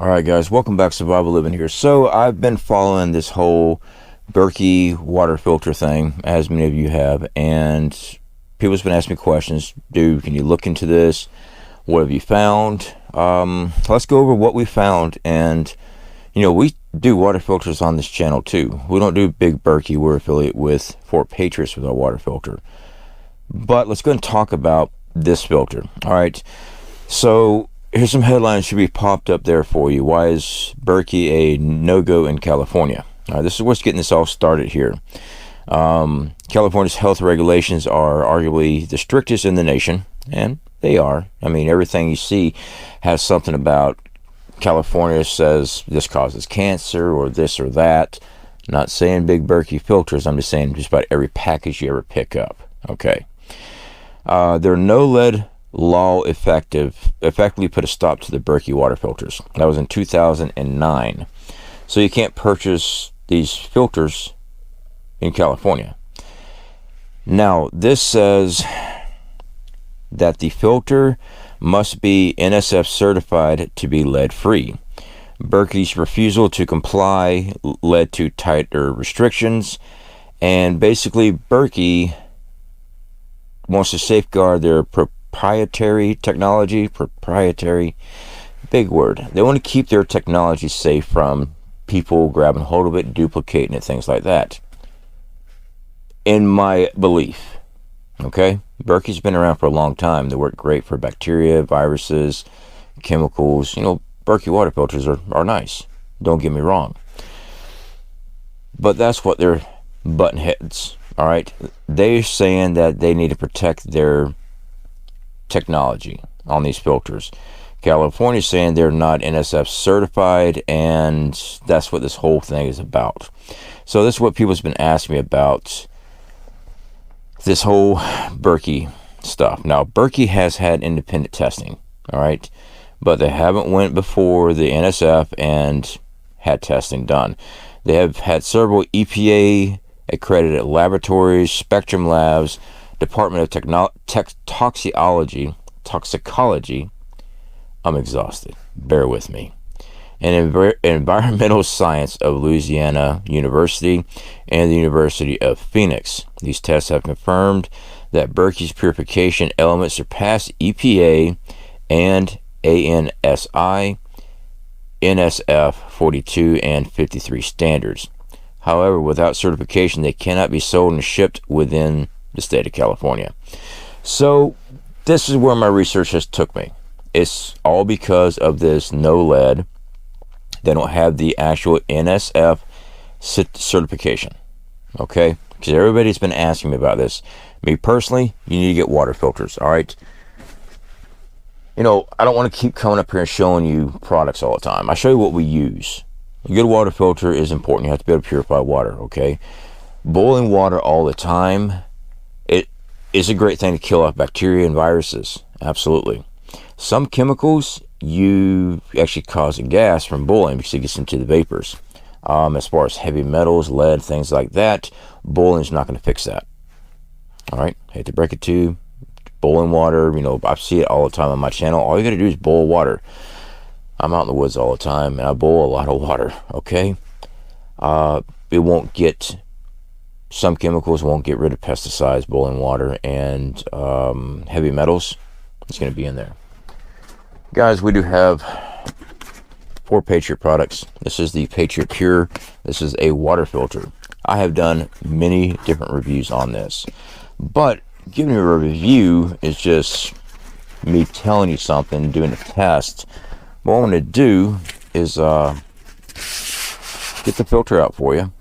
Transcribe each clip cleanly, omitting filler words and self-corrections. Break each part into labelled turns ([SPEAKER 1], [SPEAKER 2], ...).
[SPEAKER 1] Alright guys, welcome back. Survival Living here. So I've been following this whole Berkey water filter thing, as many of you have, and people's been asking me questions. Dude, can you look into this? What have you found? Let's go over what we found. And you know, we do water filters on this channel too. We don't do big Berkey. We're affiliate with Patriot with our water filter. But let's go and talk about this filter. Alright, so here's some headlines should be popped up there for you. Why is Berkey a no-go in California? This is what's getting this all started here. California's health regulations are arguably the strictest in the nation, and they are. I mean, everything you see has something about California says this causes cancer or this or that. Not saying big Berkey filters, I'm just saying just about every package you ever pick up. Okay. There are no lead law effectively put a stop to the Berkey water filters. That was in 2009. So you can't purchase these filters in California. Now this says that the filter must be NSF certified to be lead free. Berkey's refusal to comply led to tighter restrictions, and basically Berkey wants to safeguard their proprietary technology. Big word. They want to keep their technology safe from people grabbing hold of it, duplicating it, things like that. In my belief, okay, Berkey's been around for a long time. They work great for bacteria, viruses, chemicals. You know, Berkey water filters are nice, don't get me wrong, but that's what they're button heads. All right, they're saying that they need to protect their technology on these filters. California's saying they're not NSF certified, and that's what this whole thing is about. So this is what people's been asking me about this whole Berkey stuff. Now Berkey has had independent testing, all right, but they haven't went before the NSF and had testing done. They have had several EPA accredited laboratories, Spectrum Labs, Department of Toxicology. I'm exhausted, bear with me. And Environmental Science of Louisiana University and the University of Phoenix. These tests have confirmed that Berkey's purification elements surpass EPA and ANSI, NSF 42 and 53 standards. However, without certification, they cannot be sold and shipped within the state of California. So this is where my research has took me. It's all because of this no lead. They don't have the actual NSF certification. Okay, because everybody's been asking me about this. Me personally, you need to get water filters. All right, you know, I don't want to keep coming up here and showing you products all the time. I show you what we use. A good water filter is important. You have to be able to purify water. Okay, boiling water all the time, it is a great thing to kill off bacteria and viruses. Absolutely. Some chemicals you actually cause a gas from boiling because it gets into the vapors. As far as heavy metals, lead, things like that, boiling is not going to fix that. All right, hate to break it to you, boiling water, you know, I see it all the time on my channel. All you got to do is boil water. I'm out in the woods all the time and I boil a lot of water. Okay, it won't get, some chemicals won't get rid of pesticides, boiling water, and heavy metals. It's going to be in there. Guys, we do have 4 Patriot products. This is the Patriot Pure. This is a water filter. I have done many different reviews on this, but giving you a review is just me telling you something, doing a test. What I'm going to do is get the filter out for you.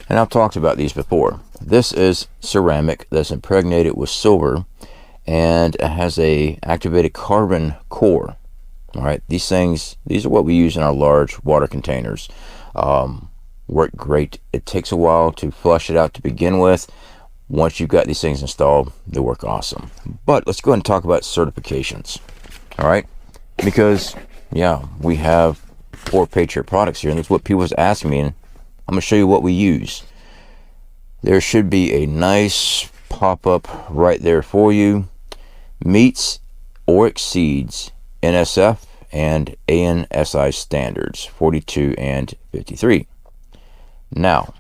[SPEAKER 1] And I've talked about these before. This is ceramic that's impregnated with silver, and it has a activated carbon core. All right, these are what we use in our large water containers. Work great. It takes a while to flush it out to begin with. Once you've got these things installed, they work awesome. But let's go ahead and talk about certifications. All right, because yeah, we have 4 Patriot products here, and that's what people was asking me, and I'm gonna show you what we use. There should be a nice pop-up right there for you. Meets or exceeds NSF and ANSI standards 42 and 53. Now,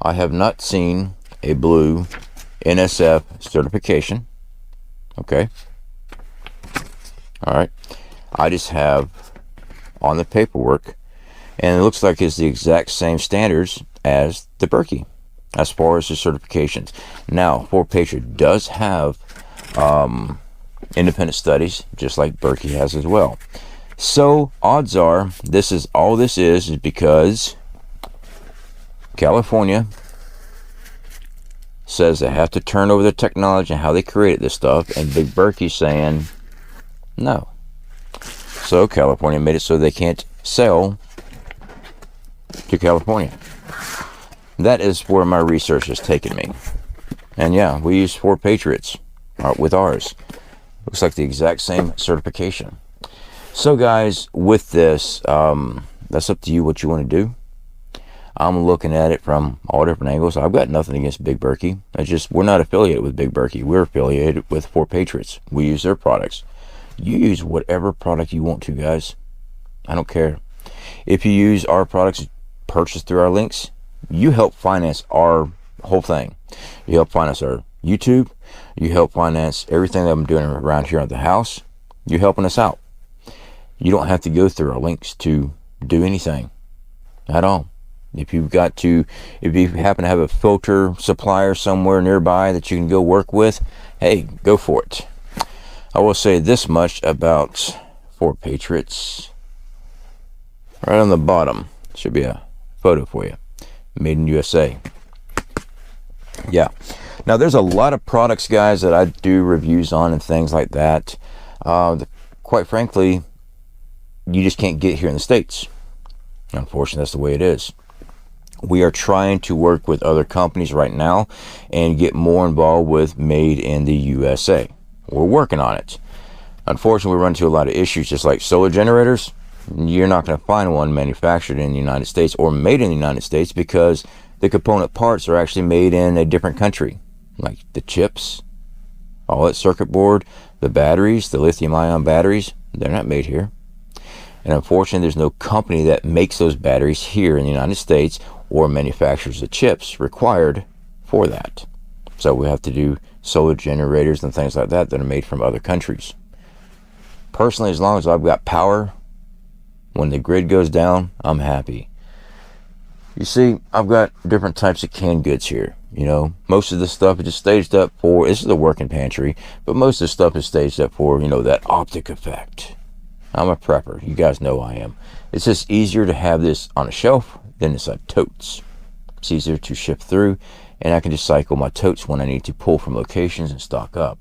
[SPEAKER 1] I have not seen a blue NSF certification. Okay. All right. I just have on the paperwork, and it looks like it's the exact same standards as the Berkey as far as the certifications. Now, For Patriot does have independent studies, just like Berkey has as well. So odds are this is all this is because California says they have to turn over the technology and how they created this stuff, and Big Berkey saying no. So California made it so they can't sell to California. That is where my research has taken me. And yeah, we use 4 Patriots with ours. Looks like the exact same certification. So guys, with this, that's up to you what you want to do. I'm looking at it from all different angles. I've got nothing against Big Berkey. It's just we're not affiliated with Big Berkey. We're affiliated with 4 Patriots. We use their products. You use whatever product you want to, guys. I don't care. If you use our products purchased through our links, you help finance our whole thing. You help finance our YouTube. You help finance everything that I'm doing around here at the house. You're helping us out. You don't have to go through our links to do anything at all. If you happen to have a filter supplier somewhere nearby that you can go work with, hey, go for it. I will say this much about 4 Patriots. Right on the bottom should be a photo for you. Made in USA. Yeah. Now there's a lot of products, guys, that I do reviews on and things like that. Quite frankly, you just can't get here in the States. Unfortunately, that's the way it is. We are trying to work with other companies right now and get more involved with Made in the USA. We're working on it. Unfortunately, we run into a lot of issues, just like solar generators. You're not going to find one manufactured in the United States or made in the United States because the component parts are actually made in a different country. Like the chips, all that circuit board, the batteries, the lithium-ion batteries, they're not made here. And unfortunately, there's no company that makes those batteries here in the United States or manufactures the chips required for that. So we have to do solar generators and things like that that are made from other countries. Personally, as long as I've got power, when the grid goes down, I'm happy. You see, I've got different types of canned goods here. You know, most of the stuff is just staged up for, this is the working pantry, but most of the stuff is staged up for, you know, that optic effect. I'm a prepper. You guys know I am. It's just easier to have this on a shelf than inside totes. It's easier to ship through, and I can just cycle my totes when I need to pull from locations and stock up.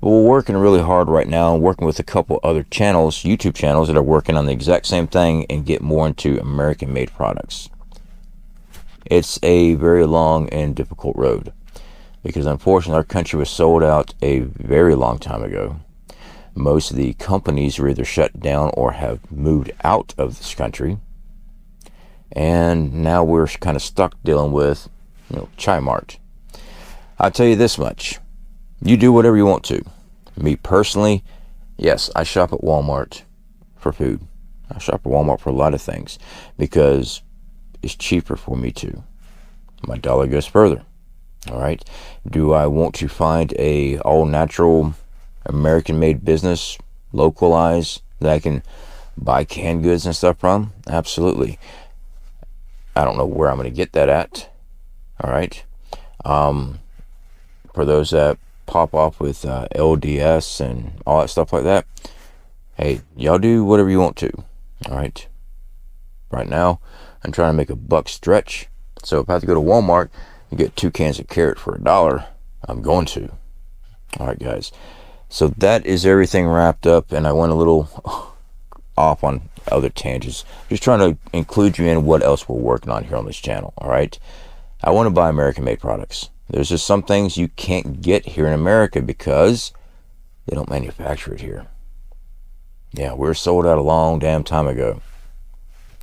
[SPEAKER 1] But we're working really hard right now and working with a couple other channels, YouTube channels, that are working on the exact same thing and get more into American-made products. It's a very long and difficult road because unfortunately our country was sold out a very long time ago. Most of the companies are either shut down or have moved out of this country. And now we're kind of stuck dealing with, you know, Chai Mart. I'll tell you this much. You do whatever you want to. Me personally, yes, I shop at Walmart for food. I shop at Walmart for a lot of things because it's cheaper for me too. My dollar goes further. All right. Do I want to find a all-natural American-made business, localized, that I can buy canned goods and stuff from? Absolutely. I don't know where I'm going to get that at. All right. For those that pop off with LDS and all that stuff like that, hey, y'all do whatever you want to. All right. Right now, I'm trying to make a buck stretch. So if I have to go to Walmart and get 2 cans of carrot for $1, I'm going to. All right, guys. So that is everything wrapped up, and I went a little off on other tangents. Just trying to include you in what else we're working on here on this channel. All right. I want to buy American-made products. There's just some things you can't get here in America because they don't manufacture it here. Yeah, we're sold out a long damn time ago.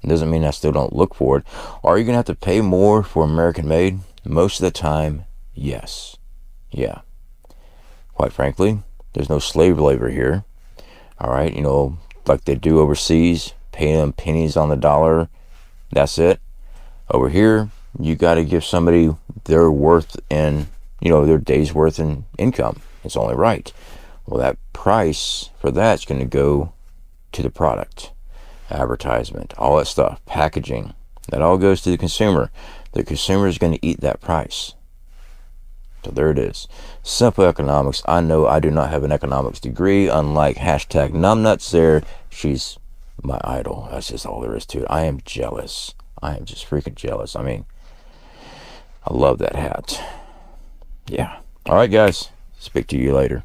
[SPEAKER 1] It doesn't mean I still don't look for it. Are you going to have to pay more for American-made? Most of the time, yes. Yeah. Quite frankly, there's no slave labor here. All right, you know, like they do overseas, pay them pennies on the dollar. That's it. Over here, you got to give somebody their worth in, their day's worth in income. It's only right. Well, that price for that's going to go to the product, advertisement, all that stuff, packaging. That all goes to the consumer. The consumer is going to eat that price. So there it is. Simple economics. I know I do not have an economics degree, unlike hashtag numbnuts there. She's my idol. That's just all there is to it. I am jealous. I am just freaking jealous. I mean, I love that hat. Yeah. All right, guys. Speak to you later.